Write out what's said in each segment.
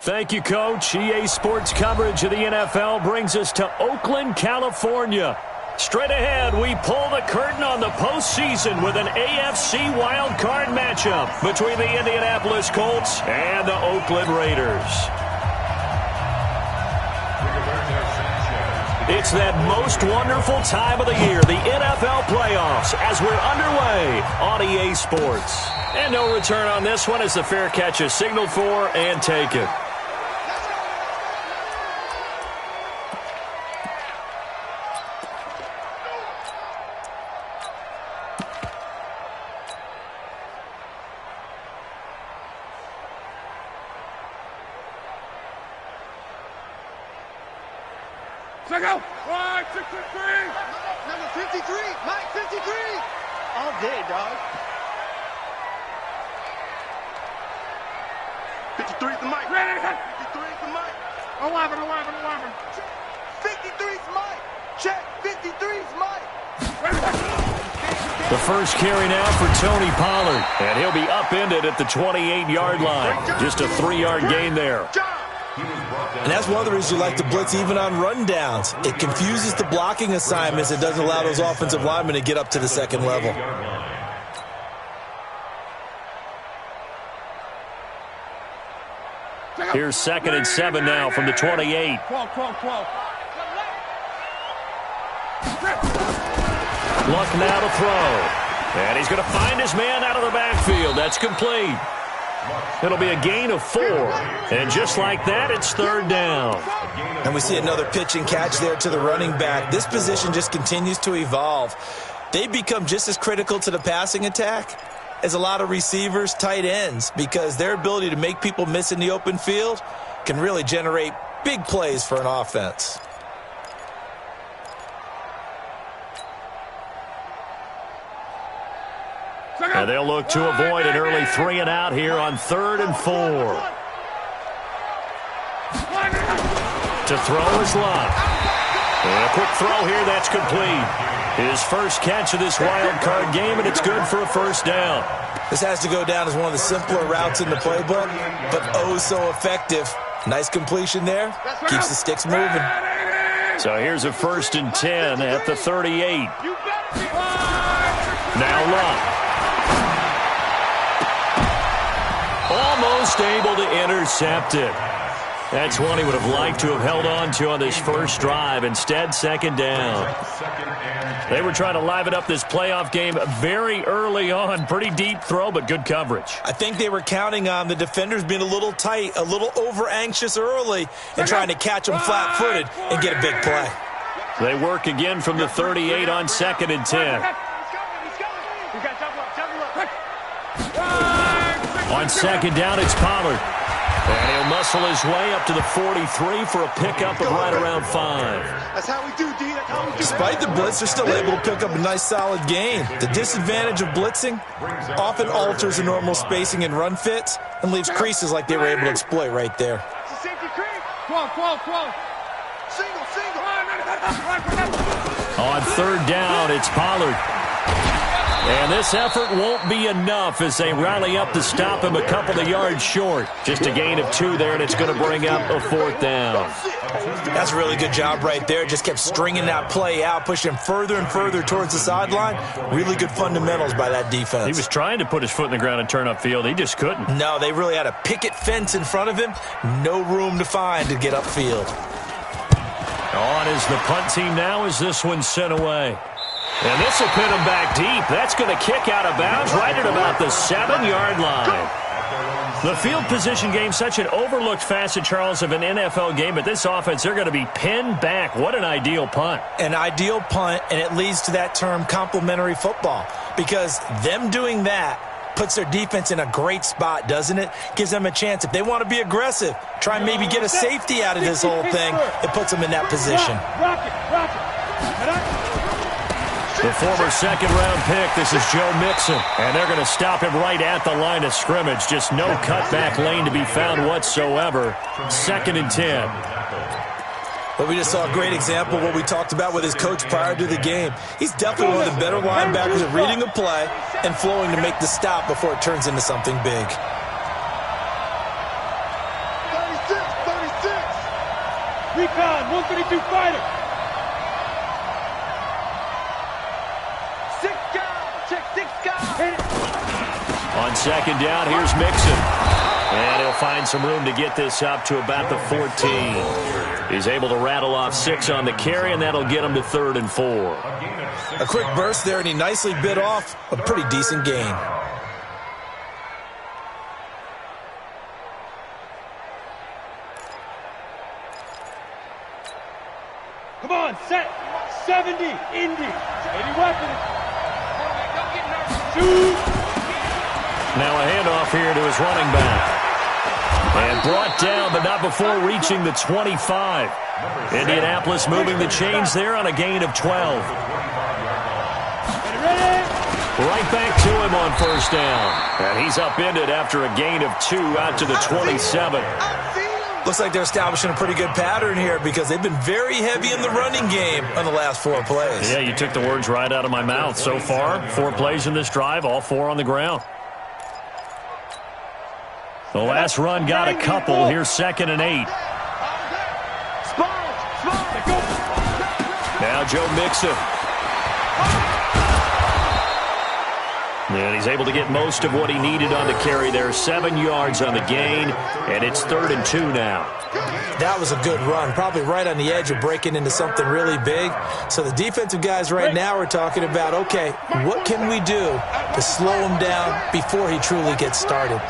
Thank you, Coach. EA Sports coverage of the NFL brings us to Oakland, California. Straight ahead, we pull the curtain on the postseason with an AFC wildcard matchup between the Indianapolis Colts and the Oakland Raiders. It's that most wonderful time of the year, the NFL playoffs, as we're underway on EA Sports. And no return on this one as the fair catch is signaled for and taken. Go! Right, 63! Number 53! Mike, 53! All day, dog. 53 is the Mike. 53 is the Mike. 11. 53 is Mike. Check. 53 is Mike. The first carry now for Tony Pollard. And he'll be upended at the 28-yard line. Just a 3-yard gain there. And that's one of the reasons you like to blitz even on rundowns. It confuses the blocking assignments. It doesn't allow those offensive linemen to get up to the second level. Here's 2nd and 7 now from the 28. Luck now to throw. And he's going to find his man out of the backfield. That's complete. It'll be a gain of 4. And just like that, it's 3rd down. And we see another pitch and catch there to the running back. This position just continues to evolve. They become just as critical to the passing attack as a lot of receivers, tight ends, because their ability to make people miss in the open field can really generate big plays for an offense. And they'll look to avoid an early 3 and out here on 3rd and 4. To throw is Luck. And a quick throw here, that's complete. His first catch of this wild card game, and it's good for a 1st down. This has to go down as one of the simpler routes in the playbook, but oh so effective. Nice completion there. Keeps the sticks moving. So here's a 1st and 10 at the 38. Now Luck. Almost able to intercept it. That's one he would have liked to have held on to on this first drive. Instead, 2nd down. They were trying to liven up this playoff game very early on. Pretty deep throw, but good coverage. I think they were counting on the defenders being a little tight, a little over-anxious early, and trying to catch them flat-footed and get a big play. They work again from the 38 on 2nd and 10. On 2nd down, it's Pollard. And he'll muscle his way up to the 43 for a pickup of right around 5. That's how we do, D. That's how we do. Despite the blitz, they're still able to pick up a nice, solid gain. The disadvantage of blitzing often alters the normal spacing and run fits and leaves creases like they were able to exploit right there. Safety creek. 12. Single. On 3rd down, it's Pollard. And this effort won't be enough as they rally up to stop him a couple of yards short. Just a gain of 2 there, and it's going to bring up a 4th down. That's a really good job right there. Just kept stringing that play out, pushing him further and further towards the sideline. Really good fundamentals by that defense. He was trying to put his foot in the ground and turn upfield. He just couldn't. No, they really had a picket fence in front of him. No room to find to get upfield. On is the punt team now as this one's sent away. And this will pin him back deep. That's going to kick out of bounds right at about the 7-yard line. The field position game, such an overlooked facet, Charles, of an NFL game. But this offense, they're going to be pinned back. What an ideal punt. An ideal punt, and it leads to that term complementary football. Because them doing that puts their defense in a great spot, doesn't it? Gives them a chance. If they want to be aggressive, try and maybe get a safety out of this whole thing, it puts them in that position. The former 2nd-round pick, this is Joe Mixon. And they're going to stop him right at the line of scrimmage. Just no cutback lane to be found whatsoever. 2nd and 10. But we just saw a great example of what we talked about with his coach prior to the game. He's definitely one of the better linebackers at reading a play and flowing to make the stop before it turns into something big. 32. Recon, 132 fighter. 6 guys, check 6 guys. On second down, here's Mixon. And he'll find some room to get this up to about the 14. He's able to rattle off 6 on the carry, and that'll get him to 3rd and 4. A quick burst there, and he nicely bit off a pretty decent gain. Come on, set. 70, Indy. 80 weapons. Shoot. Now a handoff here to his running back. And brought down, but not before reaching the 25. Indianapolis moving the chains there on a gain of 12. Right back to him on first down. And he's upended after a gain of 2 out to the 27. Looks like they're establishing a pretty good pattern here because they've been very heavy in the running game on the last 4 plays. Yeah, you took the words right out of my mouth. So far, 4 plays in this drive, all 4 on the ground. The last run got a couple. Here's 2nd and 8. Now Joe Mixon. And he's able to get most of what he needed on the carry there. 7 yards on the gain, and it's 3rd and 2 now. That was a good run, probably right on the edge of breaking into something really big. So the defensive guys right now are talking about, okay, what can we do to slow him down before he truly gets started?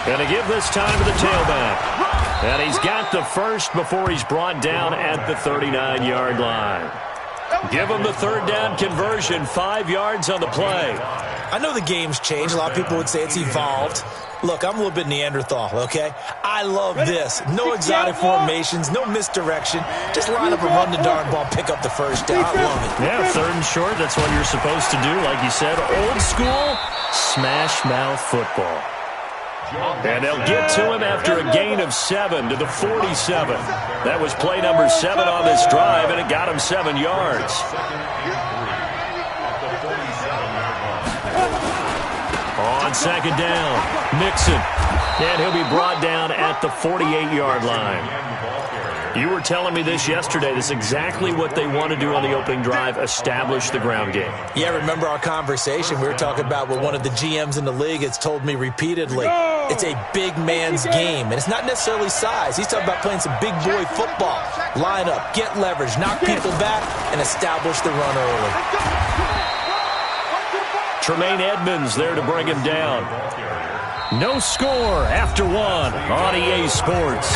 Going to give this time to the tailback. And he's got the first before he's brought down at the 39-yard line. Give him the 3rd down conversion, 5 yards on the play. I know the game's changed. A lot of people would say it's evolved. Look, I'm a little bit Neanderthal, okay? I love this. No exotic formations, no misdirection. Just line up and run the darn ball, pick up the first down. I love it. Yeah, 3rd and short, that's what you're supposed to do. Like you said, old school, smash mouth football. And they'll get to him after a gain of 7 to the 47. That was play number 7 on this drive, and it got him 7 yards. On second down, Mixon. And he'll be brought down at the 48-yard line. You were telling me this yesterday. This is exactly what they want to do on the opening drive, establish the ground game. Yeah, remember our conversation? We were talking about what one of the GMs in the league has told me repeatedly. It's a big man's game, and it's not necessarily size. He's talking about playing some big boy football. Line up, get leverage, knock people back, and establish the run early. Tremaine Edmonds there to bring him down. No score after 1 on EA Sports.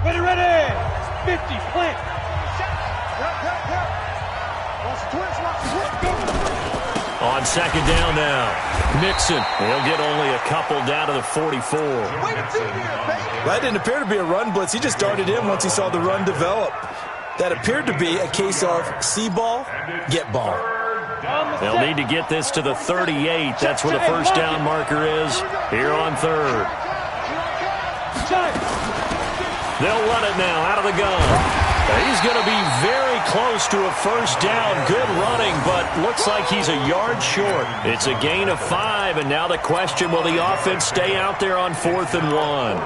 Ready. 50, plant. On second down now, Mixon. He'll get only a couple down to the 44. That didn't appear to be a run blitz. He just darted in once he saw the run develop. That appeared to be a case of see ball, get ball. They'll need to get this to the 38. That's where the first down marker is here on 3rd. They'll run it now out of the gun. He's going to be very close to a first down. Good running, but looks like he's a yard short. It's a gain of 5, and now the question, will the offense stay out there on 4th and 1?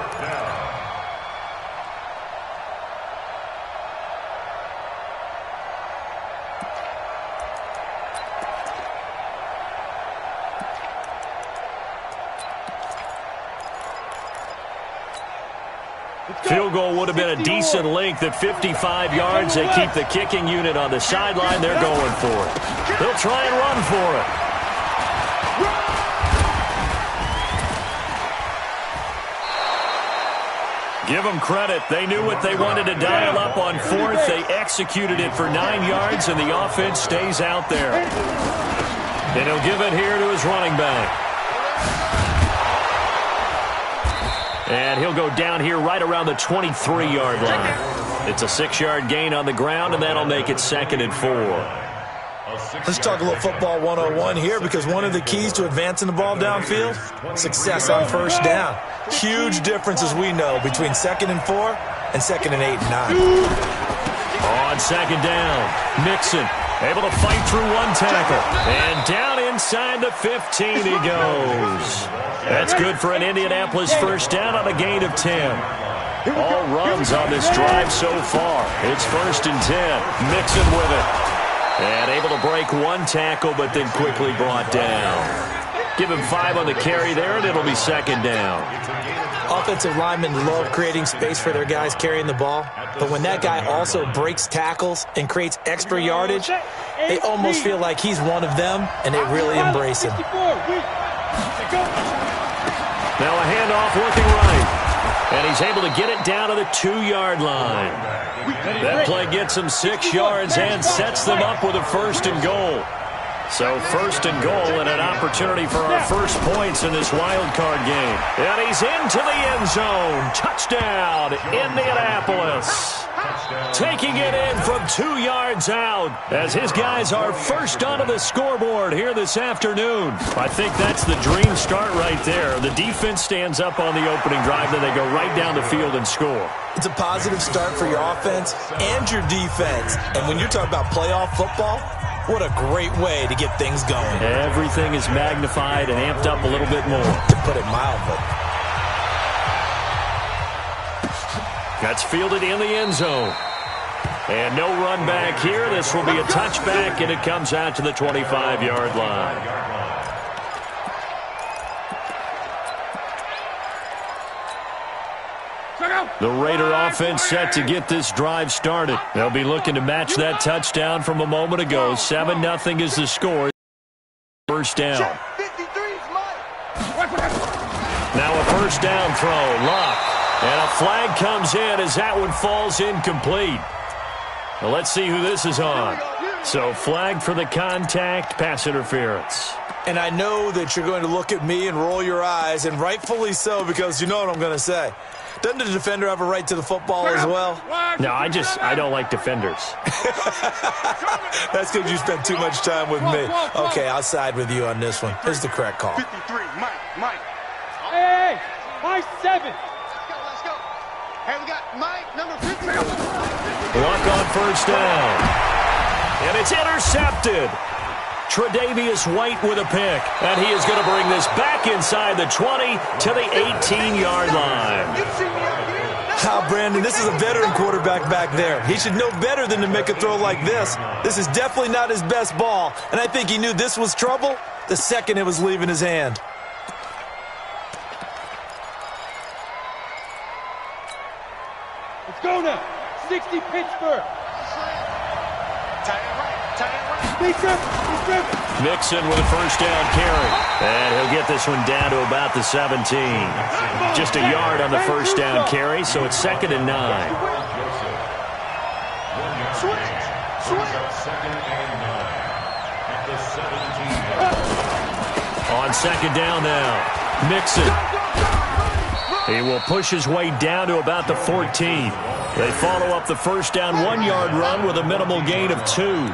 Field goal would have been a decent length at 55 yards. They keep the kicking unit on the sideline. They're going for it. They'll try and run for it. Give them credit. They knew what they wanted to dial up on 4th. They executed it for 9 yards, and the offense stays out there. And he'll give it here to his running back. And he'll go down here right around the 23-yard line. It's a 6-yard gain on the ground, and that'll make it 2nd and 4. Let's talk a little football 101 here, because one of the keys to advancing the ball downfield, success on first down. Huge difference, as we know, between 2nd and 4 and 2nd and 8 and 9. On second down, Mixon able to fight through one tackle. And down inside the 15 he goes. That's good for an Indianapolis first down on a gain of 10. All runs on this drive so far. It's 1st and 10. Mixon with it. And able to break one tackle, but then quickly brought down. Give him 5 on the carry there, and it'll be second down. Offensive linemen love creating space for their guys carrying the ball. But when that guy also breaks tackles and creates extra yardage, they almost feel like he's one of them, and they really embrace him. Now a handoff looking right. And he's able to get it down to the 2-yard line. That play gets him 6 yards and sets them up with a 1st and goal. So 1st and goal and an opportunity for our first points in this wild card game. And he's into the end zone. Touchdown, Indianapolis. Taking it in from 2 yards out as his guys are first onto the scoreboard here this afternoon. I think that's the dream start right there. The defense stands up on the opening drive, then they go right down the field and score. It's a positive start for your offense and your defense. And when you're talking about playoff football, what a great way to get things going. Everything is magnified and amped up a little bit more. To put it mildly. That's fielded in the end zone. And no run back here. This will be a touchback, and it comes out to the 25-yard line. The Raider offense set to get this drive started. They'll be looking to match that touchdown from a moment ago. 7-0 is the score. First down. Now a first down throw. Luck. And a flag comes in as that one falls incomplete. Well, let's see who this is on. So flag for the contact, pass interference. And I know that you're going to look at me and roll your eyes, and rightfully so, because you know what I'm going to say. Doesn't the defender have a right to the football as well? No, I don't like defenders. That's because you spent too much time with me. Okay, I'll side with you on this one. Here's the correct call. 53, Mike. Hey, Mike 7. Let's go. Hey, we got Mike, number 50. Luck on first down. And it's intercepted. Tre'Davious White with a pick. And he is going to bring this back inside the 20 to the 18-yard line. Brandon, this is a veteran quarterback back there. He should know better than to make a throw like this. This is definitely not his best ball. And I think he knew this was trouble the second it was leaving his hand. Let's go now. 60 Pittsburgh. Mixon with a first down carry. And he'll get this one down to about the 17. Just a yard on the first down carry, so it's 2nd and 9. On second down now, Mixon. He will push his way down to about the 14. They follow up the first down 1-yard run with a minimal gain of 2.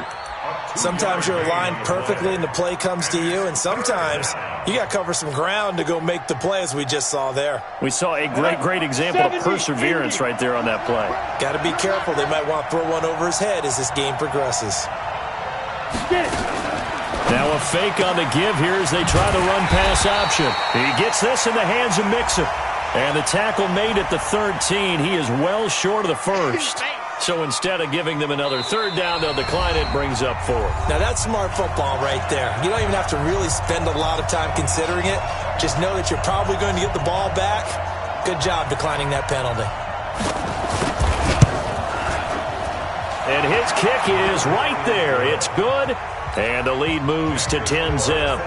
Sometimes you're aligned perfectly and the play comes to you, and sometimes you got to cover some ground to go make the play, as we just saw there. We saw a great example of perseverance right there on that play. Got to be careful. They might want to throw one over his head as this game progresses. Now a fake on the give here as they try the run-pass option. He gets this in the hands of Mixon. And the tackle made at the 13. He is well short of the first. So instead of giving them another third down, they'll decline it, brings up 4. Now that's smart football right there. You don't even have to really spend a lot of time considering it. Just know that you're probably going to get the ball back. Good job declining that penalty. And his kick is right there. It's good. And the lead moves to 10-zip.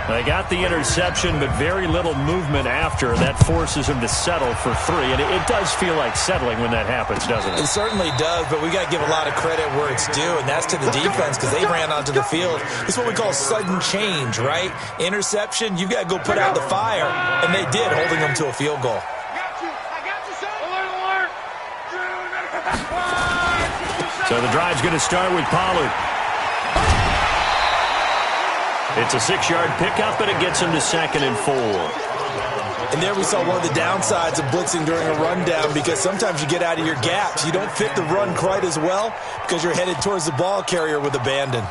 They got the interception, but very little movement after. That forces him to settle for 3. And it does feel like settling when that happens, doesn't it? It certainly does, but we got to give a lot of credit where it's due, and that's to the defense because they ran onto the field. It's what we call sudden change, right? Interception, you got to go put out the fire, and they did, holding them to a field goal. So the drive's going to start with Paylg. It's a 6-yard pickup, and it gets him to 2nd and 4. And there we saw one of the downsides of blitzing during a rundown, because sometimes you get out of your gaps. You don't fit the run quite as well because you're headed towards the ball carrier with abandon.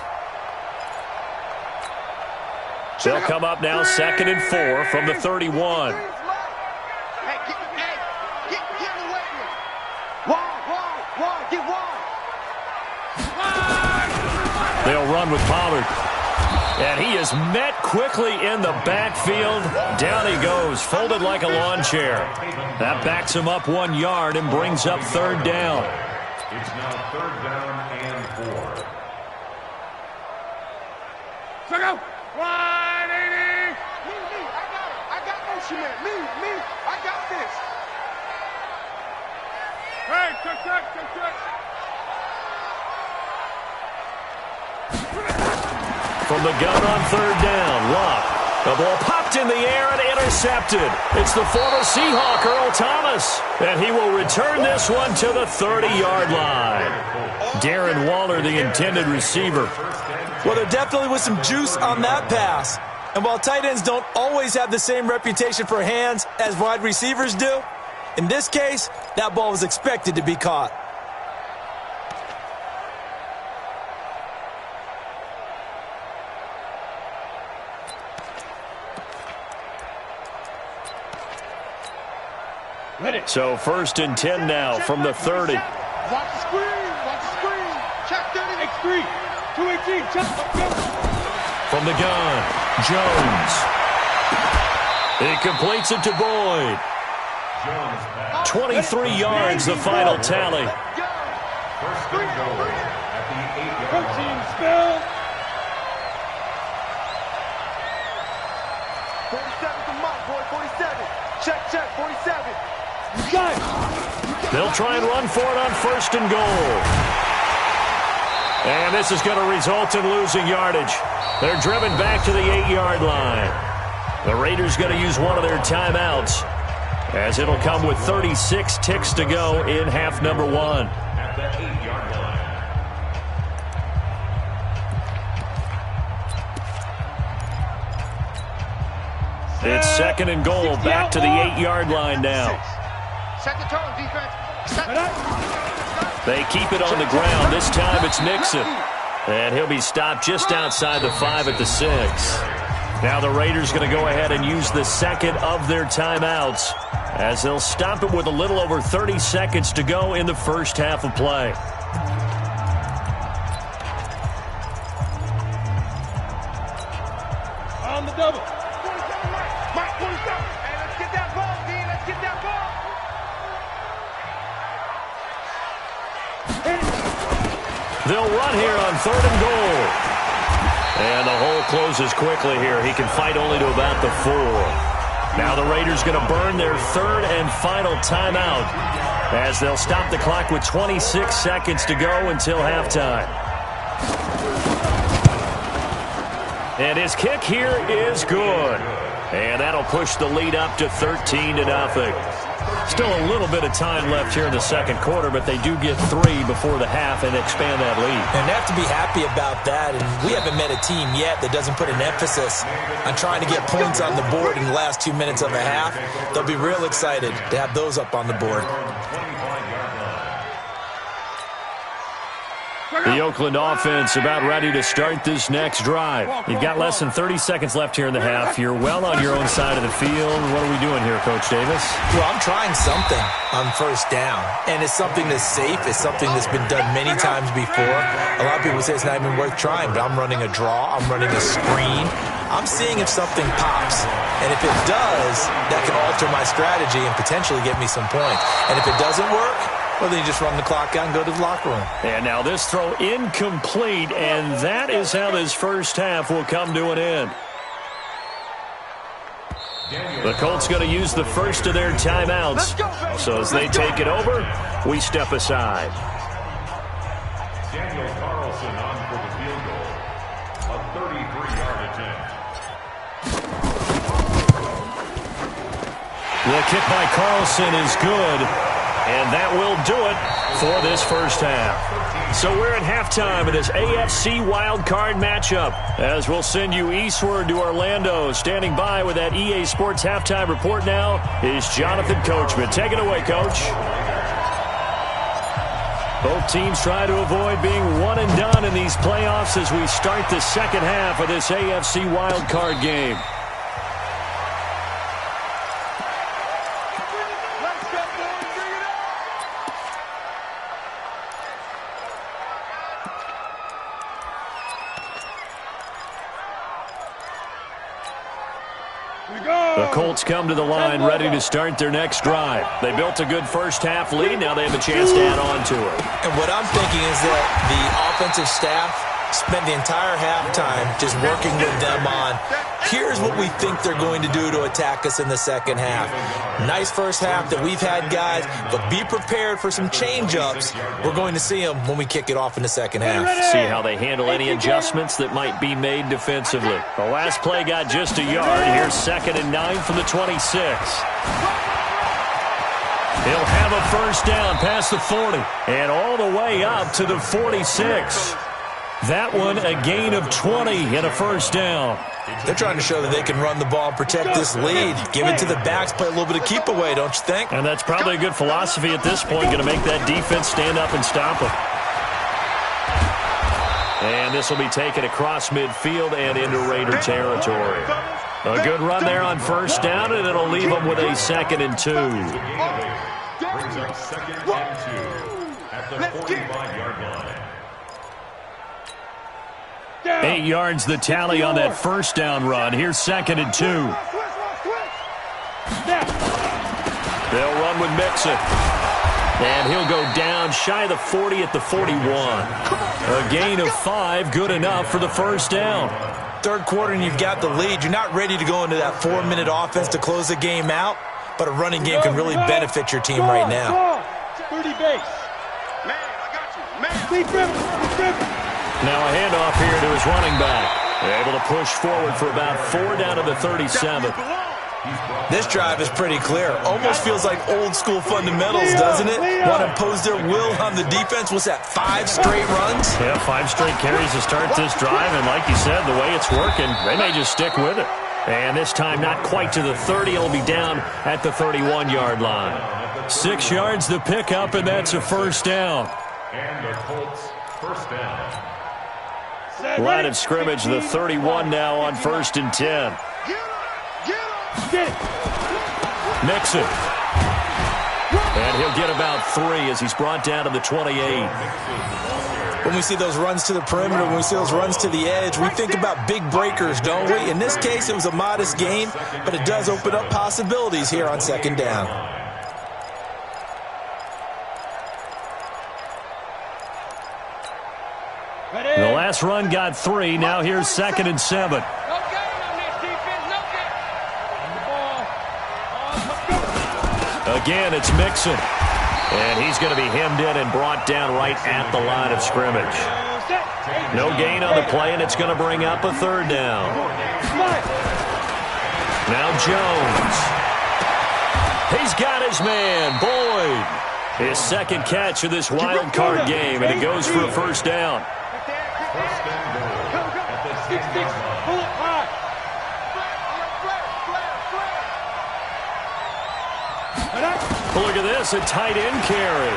They'll come up now 2nd and 4 from the 31. They'll run with Pollard. And he is met quickly in the backfield. Down he goes, folded like a lawn chair. That backs him up 1 yard and brings up 3rd down. It's now 3rd down and 4. Check out. 180. Me. I got motion man. Me. I got this. Hey, check. From the gun on 3rd down, Luck. The ball popped in the air and intercepted. It's the former Seahawk, Earl Thomas. And he will return this one to the 30-yard line. Darren Waller, the intended receiver. Well, there definitely was some juice on that pass. And while tight ends don't always have the same reputation for hands as wide receivers do, in this case, that ball was expected to be caught. So 1st and 10 now from the 30. Watch the screen. Check 30. X3. 218. Check. From the gun, Jones. He completes it to Boyd. 23 yards, the final tally. First and goal at the 8-yard line. Spell. 47 from Mike, boy, 47. Check, 47. They'll try and run for it on 1st and goal. And this is going to result in losing yardage. They're driven back to the 8-yard line. The Raiders going to use one of their timeouts, as it'll come with 36 ticks to go in half number 1. At the 8-yard line. It's 2nd and goal, back to the 8-yard line now. Set the tone, defense. They keep it on the ground. This time it's Nixon. And he'll be stopped just outside the 5 at the 6. Now the Raiders going to go ahead and use the 2nd of their timeouts, as they'll stop it with a little over 30 seconds to go in the first half of play. On the double. Mike, 47. Hey, let's get that ball, D. Let's get that ball. They'll run here on 3rd and goal. And the hole closes quickly here. He can fight only to about the 4. Now the Raiders going to burn their 3rd and final timeout, as they'll stop the clock with 26 seconds to go until halftime. And his kick here is good. And that'll push the lead up to 13-0. Still a little bit of time left here in the 2nd quarter, but they do get 3 before the half and expand that lead. And they have to be happy about that. And we haven't met a team yet that doesn't put an emphasis on trying to get points on the board in the last 2 minutes of a half. They'll be real excited to have those up on the board. The Oakland offense about ready to start this next drive. You've got less than 30 seconds left here in the half. You're well on your own side of the field. What are we doing here, Coach Davis? Well, I'm trying something on 1st down, and it's something that's safe. It's something that's been done many times before. A lot of people say it's not even worth trying, but I'm running a draw. I'm running a screen. I'm seeing if something pops, and if it does, that can alter my strategy and potentially get me some points. And if it doesn't work, well, then you just run the clock out and go to the locker room. And now this throw incomplete, and that is how this first half will come to an end. The Colts going to use the first of their timeouts. So as they take it over, we step aside. Daniel Carlson on for the field goal. A 33-yard attempt. The kick by Carlson is good. And that will do it for this first half. So we're at halftime in this AFC wildcard matchup. As we'll send you eastward to Orlando. Standing by with that EA Sports halftime report now is Jonathan Coachman. Take it away, Coach. Both teams try to avoid being one and done in these playoffs as we start the second half of this AFC wildcard game. The Colts come to the line ready to start their next drive. They built a good first half lead. Now they have a chance to add on to it. And what I'm thinking is that the offensive staff spent the entire halftime just working with them on, here's what we think they're going to do to attack us in the second half. Nice first half that we've had, guys, but be prepared for some change-ups. We're going to see them when we kick it off in the second half. See how they handle any adjustments that might be made defensively. The last play got just a yard. Here's 2nd and 9 from the 26. He'll have a first down past the 40 and all the way up to the 46. That one a gain of 20 and a first down. They're trying to show that they can run the ball and protect this lead. Give it to the backs, play a little bit of keep away, don't you think? And that's probably a good philosophy at this point, going to make that defense stand up and stop them. And this will be taken across midfield and into Raider territory. A good run there on first down, and it'll leave them with a 2nd and 2. Brings up 2nd and 2 at the 45-yard line. 8 yards the tally on that first down run. Here's 2nd and 2. They'll run with Mixon. And he'll go down shy of the 40 at the 41. A gain of 5, good enough for the first down. Third quarter and you've got the lead. You're not ready to go into that 4-minute offense to close the game out, but a running game can really benefit your team right now. 30 base. Man, I got you. Man, lead driven. Now a handoff here to his running back. Able to push forward for about 4 down to the 37. This drive is pretty clear. Almost feels like old school fundamentals, doesn't it? Want to impose their will on the defense. What's that, 5 straight runs? Yeah, 5 straight carries to start this drive. And like you said, the way it's working, they may just stick with it. And this time not quite to the 30. It'll be down at the 31-yard line. 6 yards the pickup, and that's a first down. And the Colts first down. Line of scrimmage, the 31 now on 1st and 10. Mixon. And he'll get about 3 as he's brought down to the 28. When we see those runs to the perimeter, when we see those runs to the edge, we think about big breakers, don't we? In this case, it was a modest gain, but it does open up possibilities here on 2nd down. The last run got 3. Now here's 2nd and 7. Again, it's Mixon. And he's going to be hemmed in and brought down right at the line of scrimmage. No gain on the play, and it's going to bring up a 3rd down. Now Jones. He's got his man, Boyd. His 2nd catch of this wild card game, and it goes for a first down. First and goal at the 6-6. Look at this, a tight end carry.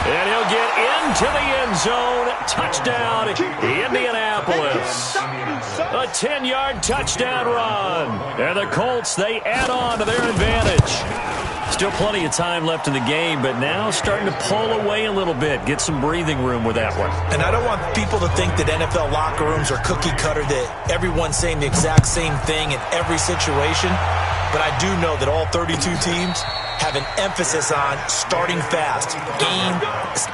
And he'll get into the end zone. Touchdown, Indianapolis. A 10-yard touchdown run. And the Colts, they add on to their advantage. Still plenty of time left in the game, but now starting to pull away a little bit. Get some breathing room with that one. And I don't want people to think that NFL locker rooms are cookie cutter, that everyone's saying the exact same thing in every situation. But I do know that all 32 teams have an emphasis on starting fast. Game,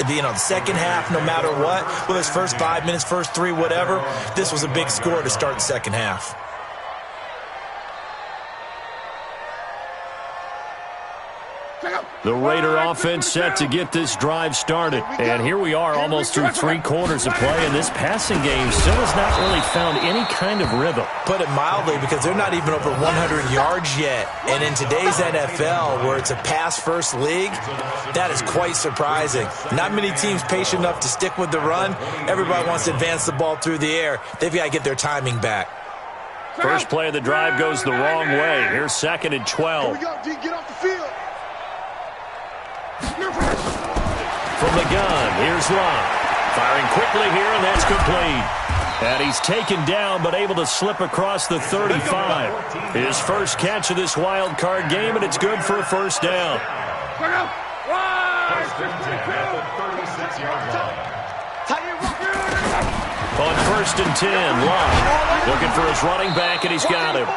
the second half, no matter what, whether it's first 5 minutes, first 3, whatever, this was a big score to start the second half. Check out. The Raider offense set to get this drive started. And here we are almost through 3 quarters of play, and this passing game still has not really found any kind of rhythm. Put it mildly, because they're not even over 100 yards yet. And in today's NFL, where it's a pass-first league, that is quite surprising. Not many teams patient enough to stick with the run. Everybody wants to advance the ball through the air. They've got to get their timing back. First play of the drive goes the wrong way. Here's 2nd and 12. Here we go, D. Get off the field. From the gun, here's Locke. Firing quickly here, and that's complete. And he's taken down, but able to slip across the 35. His first catch of this wild card game, and it's good for a first down. On 1st and 10, Locke looking for his running back, and he's got him.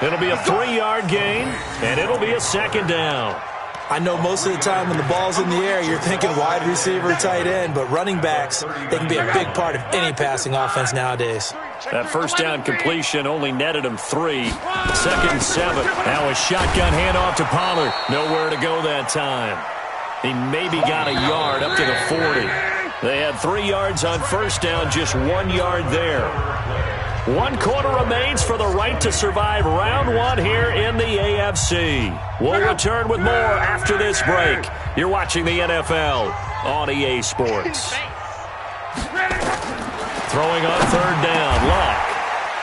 It'll be a 3-yard gain, and it'll be a 2nd down. I know most of the time when the ball's in the air, you're thinking wide receiver, tight end, but running backs, they can be a big part of any passing offense nowadays. That first down completion only netted him 3. 2nd and 7. Now a shotgun handoff to Pollard. Nowhere to go that time. He maybe got a yard up to the 40. They had 3 yards on first down, just 1 yard there. 1 quarter remains for the right to survive round 1 here in the AFC. We'll return with more after this break. You're watching the NFL on EA Sports. Throwing on 3rd down, Locke.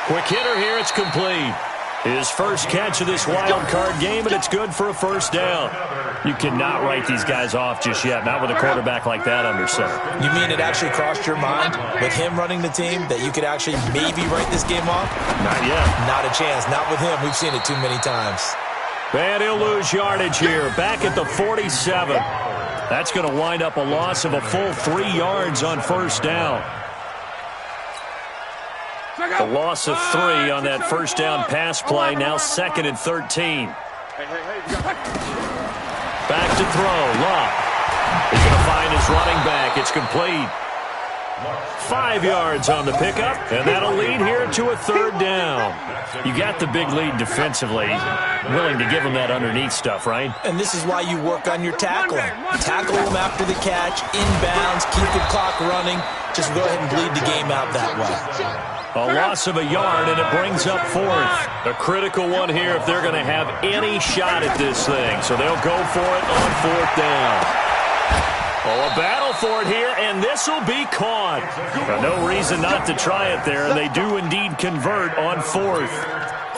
Quick hitter here, it's complete. His first catch of this wild card game, and it's good for a first down. You cannot write these guys off just yet, not with a quarterback like that under center. You mean it actually crossed your mind with him running the team that you could actually maybe write this game off? Not yet. Not a chance. Not with him. We've seen it too many times. And he'll lose yardage here, back at the 47. That's going to wind up a loss of a full 3 yards on first down. The loss of 3 on that first down pass play, now 2nd and 13. Back to throw, Locke. He's going to find his running back. It's complete. 5 yards on the pickup, and that'll lead here to a 3rd down. You got the big lead defensively. Willing to give him that underneath stuff, right? And this is why you work on your tackling. Tackle them after the catch, inbounds, keep the clock running. Just go ahead and bleed the game out that way. A loss of a yard, and it brings up 4th. A critical one here if they're going to have any shot at this thing. So they'll go for it on 4th down. Oh, a battle for it here, and this will be caught. No reason not to try it there, and they do indeed convert on 4th.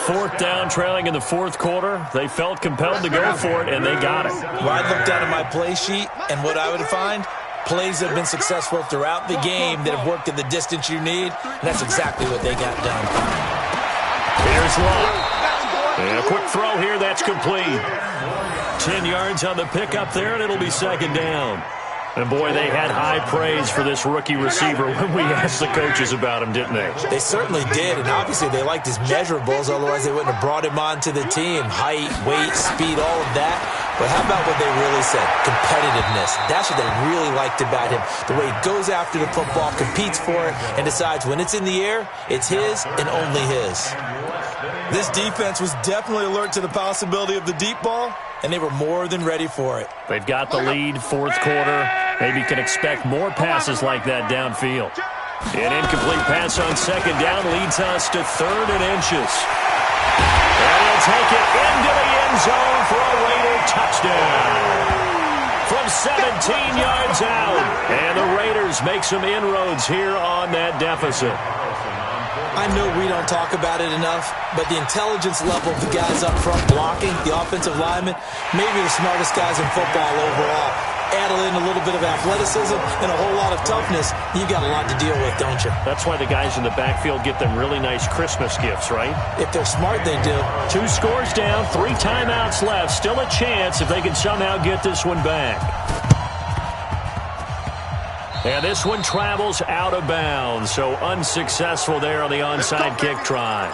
4th down, trailing in the 4th quarter. They felt compelled to go for it, and they got it. Well, I looked down at my play sheet, and what I would find, plays that have been successful throughout the game that have worked at the distance you need, and that's exactly what they got done. Here's Locke. And a quick throw here, that's complete. 10 yards on the pickup there, and it'll be 2nd down. And, boy, they had high praise for this rookie receiver when we asked the coaches about him, didn't they? They certainly did, and obviously they liked his measurables, otherwise they wouldn't have brought him onto the team. Height, weight, speed, all of that. But how about what they really said? Competitiveness. That's what they really liked about him. The way he goes after the football, competes for it, and decides when it's in the air, it's his and only his. This defense was definitely alert to the possibility of the deep ball, and they were more than ready for it. They've got the lead, 4th quarter. Maybe can expect more passes like that downfield. An incomplete pass on 2nd down leads us to 3rd and inches. And he'll take it into the end zone for a Raider touchdown. From 17 yards out. And the Raiders make some inroads here on that deficit. I know we don't talk about it enough, but the intelligence level of the guys up front blocking, the offensive linemen, maybe the smartest guys in football overall. Add in a little bit of athleticism and a whole lot of toughness, you got a lot to deal with, don't you? That's why the guys in the backfield get them really nice Christmas gifts, right? If they're smart, they do. 2 scores down, 3 timeouts left. Still a chance if they can somehow get this one back. And this one travels out of bounds, so unsuccessful there on the onside kick try.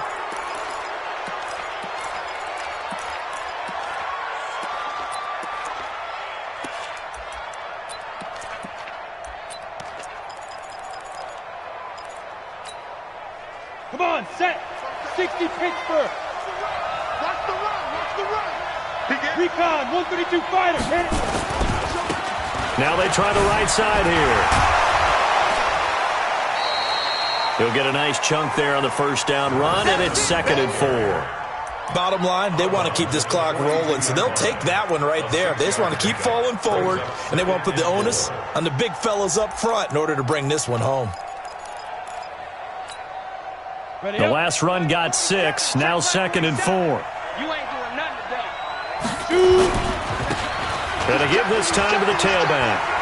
Come on, set. 60 Pittsburgh. Watch the run. Watch the run. Recon, 132 fighter. Hit it. Now they try the right side here. He'll get a nice chunk there on the first down run, and it's 2nd and 4. Bottom line, they want to keep this clock rolling, so they'll take that one right there. They just want to keep falling forward, and they won't put the onus on the big fellas up front in order to bring this one home. The last run got 6, now 2nd and 4. You ain't doing nothing today. And to give this time to the tailback.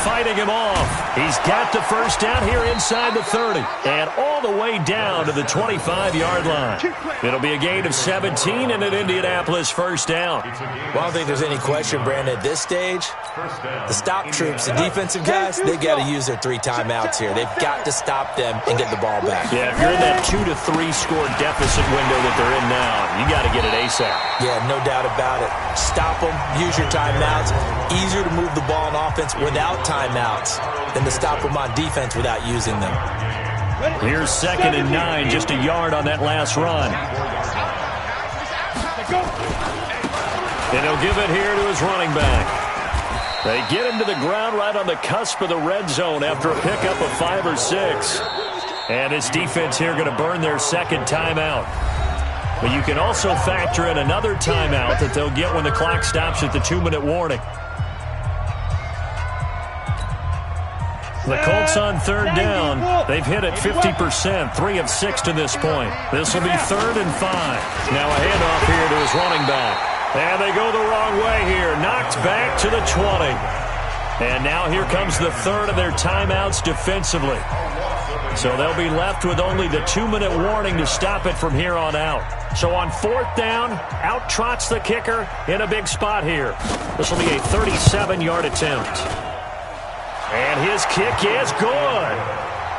Fighting him off. He's got the first down here inside the 30. And all the way down to the 25-yard line. It'll be a gain of 17 and an Indianapolis first down. Well, I don't think there's any question, Brandon, at this stage. The stop troops, the defensive guys, they got to use their 3 timeouts here. They've got to stop them and get the ball back. Yeah, if you're in that 2 to 3 score deficit window that they're in now, you got to get it ASAP. Yeah, no doubt about it. Stop them, use your timeouts. Easier to move the ball on offense without timeouts than to stop them on defense without using them. Here's 2nd and 9, just a yard on that last run. And he'll give it here to his running back. They get him to the ground right on the cusp of the red zone after a pickup of 5 or 6. And his defense here going to burn their 2nd timeout. But you can also factor in another timeout that they'll get when the clock stops at the 2-minute warning. The Colts on 3rd down. They've hit it 50%, 3 of 6 to this point. This will be 3rd and 5. Now a handoff here to his running back. And they go the wrong way here. Knocked back to the 20. And now here comes the 3rd of their timeouts defensively. So they'll be left with only the 2-minute warning to stop it from here on out. So on 4th down, out trots the kicker in a big spot here. This will be a 37-yard attempt. And his kick is good.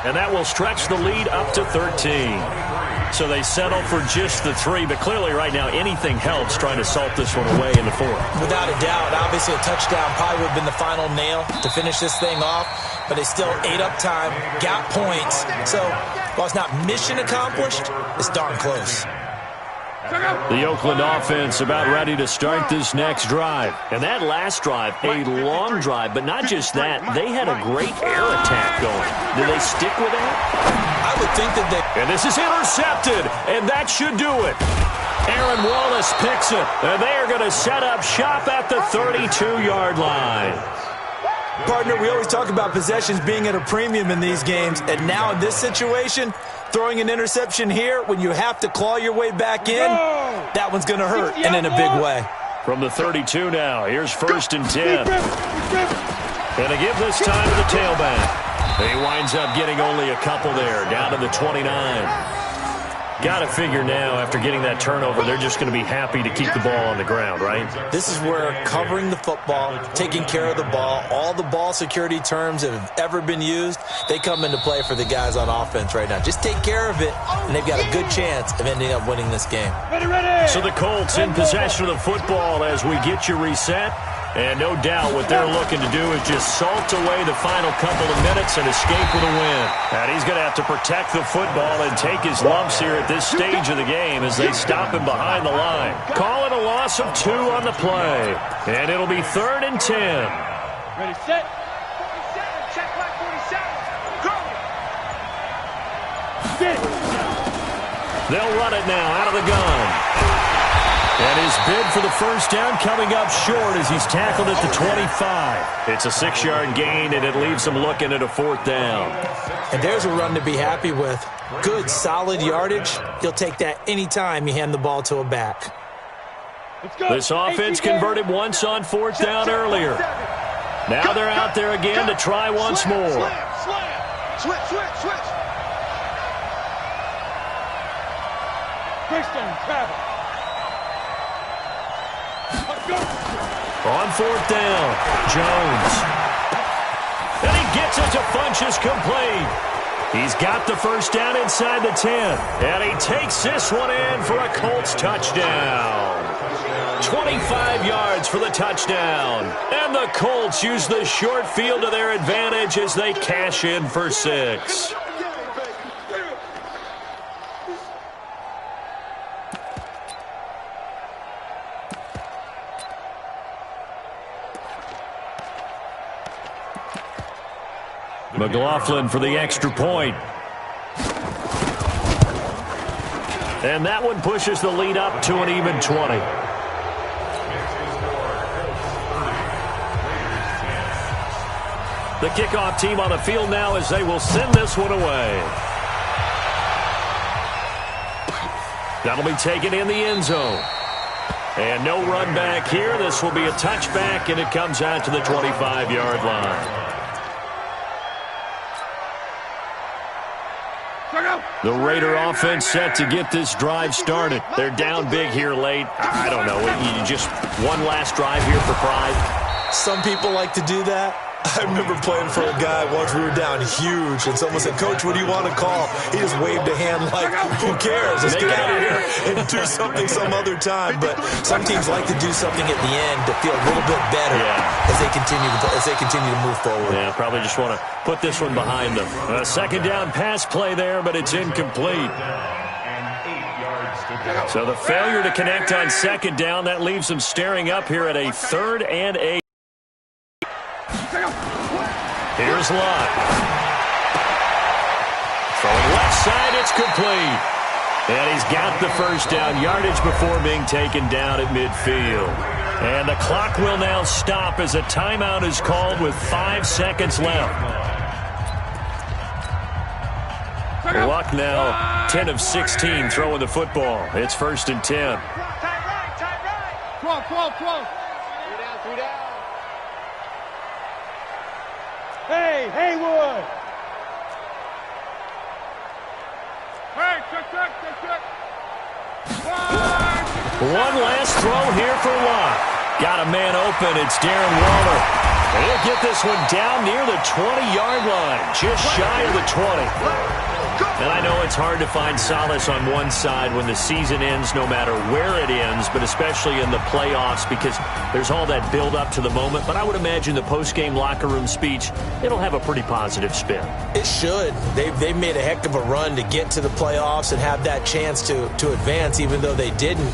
And that will stretch the lead up to 13. So they settle for just the 3. But clearly right now anything helps trying to salt this one away in the 4th. Without a doubt, obviously a touchdown probably would have been the final nail to finish this thing off. But they still ate up time, got points. So while it's not mission accomplished, it's darn close. The Oakland offense about ready to start this next drive. And that last drive, a long drive, but not just that. They had a great air attack going. Do they stick with that? I would think that they... And this is intercepted, and that should do it. Aaron Wallace picks it, and they are going to set up shop at the 32-yard line. Partner, we always talk about possessions being at a premium in these games, and now in this situation, throwing an interception here when you have to claw your way back in, that one's going to hurt, and in a big way. From the 32 now, here's 1st and 10. And to give this time to the tailback. He winds up getting only a couple there, down to the 29. Got to figure now, after getting that turnover, they're just going to be happy to keep the ball on the ground, right? This is where covering the football, taking care of the ball, all the ball security terms that have ever been used, they come into play for the guys on offense right now. Just take care of it, and they've got a good chance of ending up winning this game. So the Colts in possession of the football as we get you reset. And no doubt what they're looking to do is just salt away the final couple of minutes and escape with a win. And he's going to have to protect the football and take his lumps here at this stage of the game as they stop him behind the line. Call it a loss of 2 on the play. And it'll be 3rd and 10. Ready, set. 47, check back 47. Go. They'll run it now out of the gun. And his bid for the first down coming up short as he's tackled at the 25. It's a 6-yard gain, and it leaves him looking at a 4th down. And there's a run to be happy with. Good, solid yardage. He'll take that anytime you hand the ball to a back. This offense converted once on 4th down earlier. Now they're out there again to try once more. Switch. Christian, travel. On 4th down, Jones. And he gets it to Funchess complete. He's got the first down inside the 10. And he takes this one in for a Colts touchdown. 25 yards for the touchdown. And the Colts use the short field to their advantage as they cash in for 6. McLaughlin for the extra point. And that one pushes the lead up to an even 20. The kickoff team on the field now as they will send this one away. That'll be taken in the end zone. And no run back here. This will be a touchback, and it comes out to the 25-yard line. The Raider offense set to get this drive started. They're down big here late. I don't know. You just one last drive here for pride. Some people like to do that. I remember playing for a guy once. We were down huge, and someone said, "Coach, what do you want to call?" He just waved a hand like, "Who cares? Let's get out of here and do something some other time." But some teams like to do something at the end to feel a little bit better as they continue to move forward. Yeah, probably just want to put this one behind them. A second down pass play there, but it's incomplete. So the failure to connect on second down, that leaves them staring up here at a 3rd and 8. Here's Lott. Throwing left side, it's complete. And he's got the first down yardage before being taken down at midfield. And the clock will now stop as a timeout is called with 5 seconds left. Luck now 10 of 16 throwing the football. It's 1st and 10. Tight right. 12. 3 down. Hey, Haywood! Hey, check. One last throw here for Lott. Got a man open. It's Darren Waller. And he'll get this one down near the 20-yard line, just shy of the 20. And I know it's hard to find solace on one side when the season ends, no matter where it ends, but especially in the playoffs because there's all that build-up to the moment. But I would imagine the post-game locker room speech, it'll have a pretty positive spin. It should. They've made a heck of a run to get to the playoffs and have that chance to advance, even though they didn't.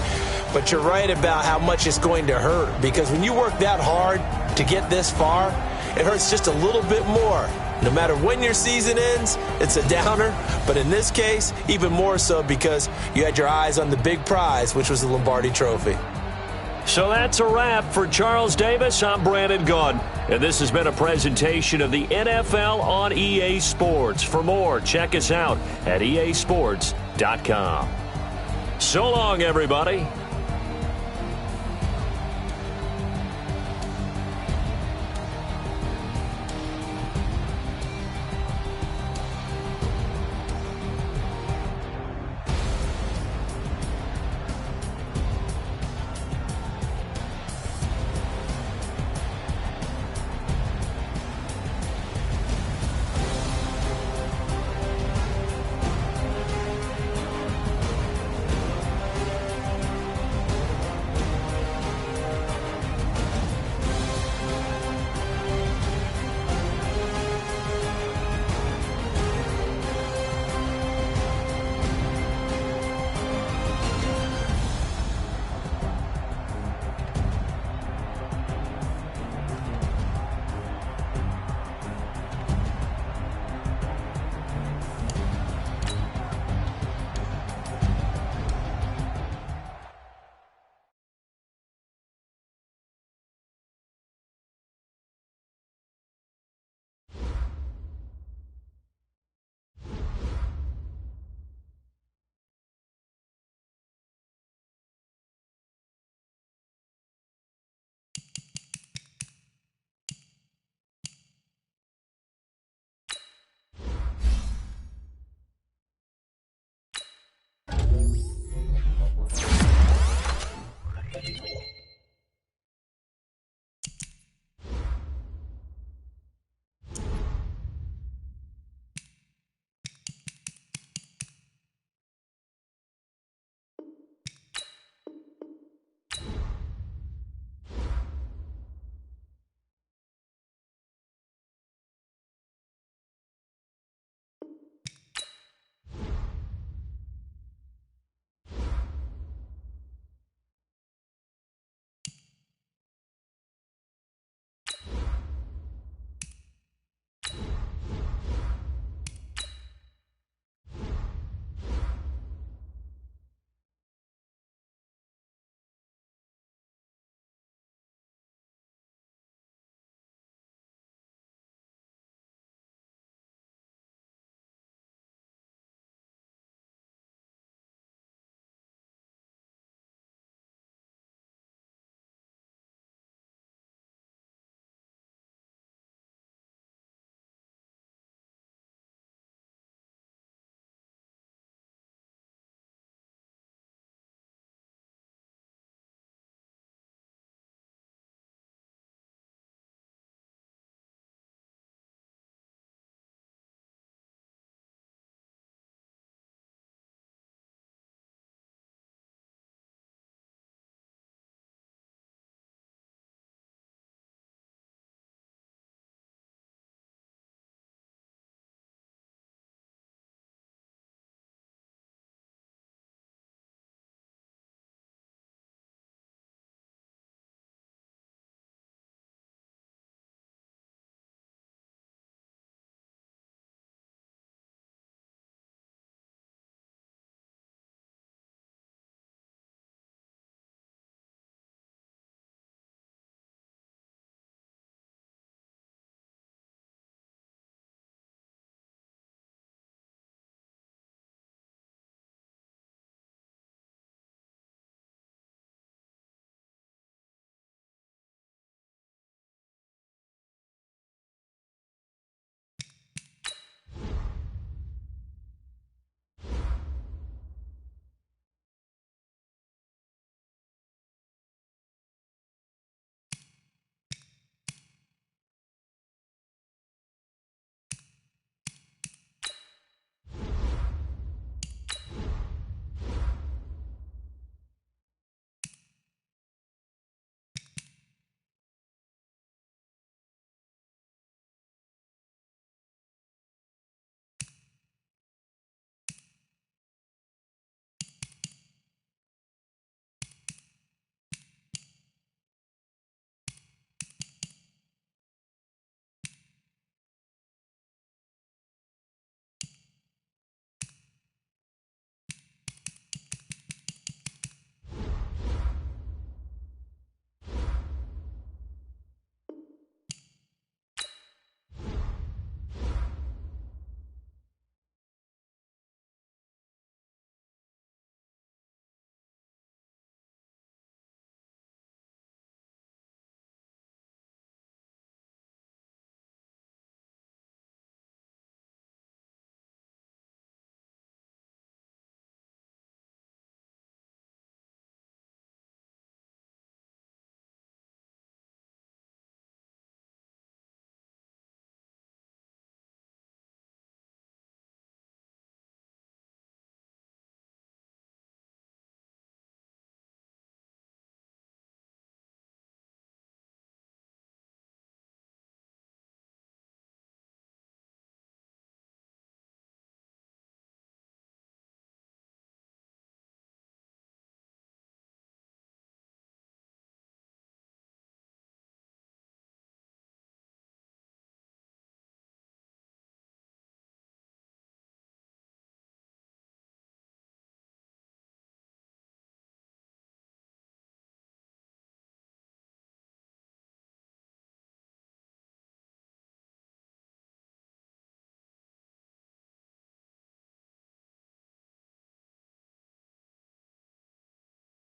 But you're right about how much it's going to hurt because when you work that hard to get this far, it hurts just a little bit more. No matter when your season ends, it's a downer. But in this case, even more so because you had your eyes on the big prize, which was the Lombardi Trophy. So that's a wrap for Charles Davis. I'm Brandon Gaudin. And this has been a presentation of the NFL on EA Sports. For more, check us out at easports.com. So long, everybody.